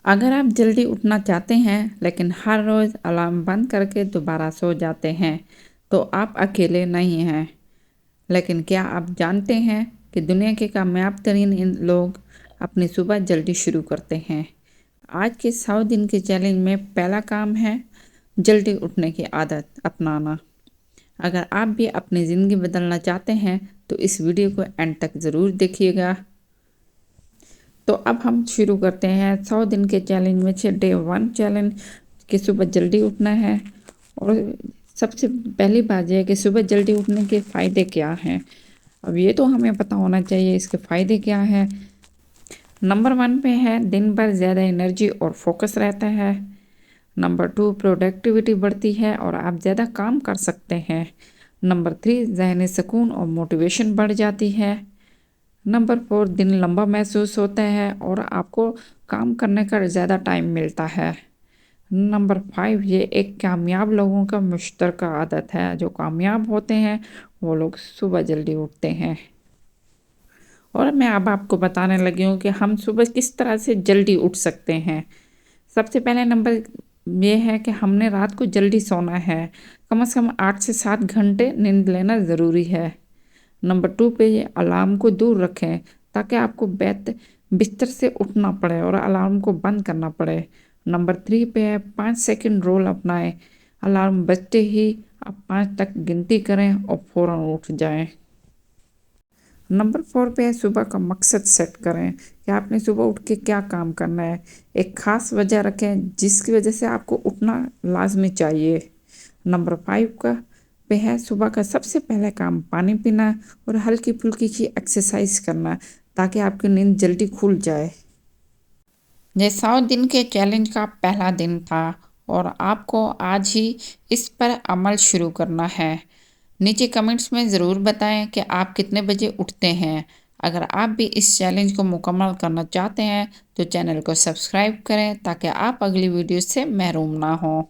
अगर आप जल्दी उठना चाहते हैं लेकिन हर रोज़ अलार्म बंद करके दोबारा सो जाते हैं तो आप अकेले नहीं हैं। लेकिन क्या आप जानते हैं कि दुनिया के कामयाब तरीन इन लोग अपनी सुबह जल्दी शुरू करते हैं। आज के 100 दिन के चैलेंज में पहला काम है जल्दी उठने की आदत अपनाना। अगर आप भी अपनी ज़िंदगी बदलना चाहते हैं तो इस वीडियो को एंड तक ज़रूर देखिएगा। तो अब हम शुरू करते हैं 100 दिन के चैलेंज में से डे 1 चैलेंज कि सुबह जल्दी उठना है। और सबसे पहली बात यह है कि सुबह जल्दी उठने के फ़ायदे क्या हैं। अब ये तो हमें पता होना चाहिए इसके फ़ायदे क्या हैं। नंबर 1 पे है दिन भर ज़्यादा एनर्जी और फोकस रहता है। नंबर 2 प्रोडक्टिविटी बढ़ती है और आप ज़्यादा काम कर सकते हैं। नंबर 3 ज़हनी सुकून और मोटिवेशन बढ़ जाती है। नंबर 4 दिन लंबा महसूस होता है और आपको काम करने का ज़्यादा टाइम मिलता है। नंबर 5 ये एक कामयाब लोगों का मुश्तरका आदत है। जो कामयाब होते हैं वो लोग सुबह जल्दी उठते हैं। और मैं अब आपको बताने लगी हूँ कि हम सुबह किस तरह से जल्दी उठ सकते हैं। सबसे पहले नंबर ये है कि हमने रात को जल्दी सोना है। कम से कम 8 से 7 घंटे नींद लेना ज़रूरी है। नंबर 2 पे ये अलार्म को दूर रखें ताकि आपको बिस्तर से उठना पड़े और अलार्म को बंद करना पड़े। नंबर 3 पे है 5 सेकंड रूल अपनाएं। अलार्म बजते ही आप 5 तक गिनती करें और फ़ौरन उठ जाएं। नंबर 4 पे है सुबह का मकसद सेट करें कि आपने सुबह उठ के क्या काम करना है। एक ख़ास वजह रखें जिसकी वजह से आपको उठना लाजमी चाहिए। नंबर 5 का पे है सुबह का सबसे पहले काम पानी पीना और हल्की फुल्की की एक्सरसाइज करना ताकि आपकी नींद जल्दी खुल जाए। ये 100 दिन के चैलेंज का पहला दिन था और आपको आज ही इस पर अमल शुरू करना है। नीचे कमेंट्स में ज़रूर बताएं कि आप कितने बजे उठते हैं। अगर आप भी इस चैलेंज को मुकम्मल करना चाहते हैं तो चैनल को सब्सक्राइब करें ताकि आप अगली वीडियो से महरूम ना हों।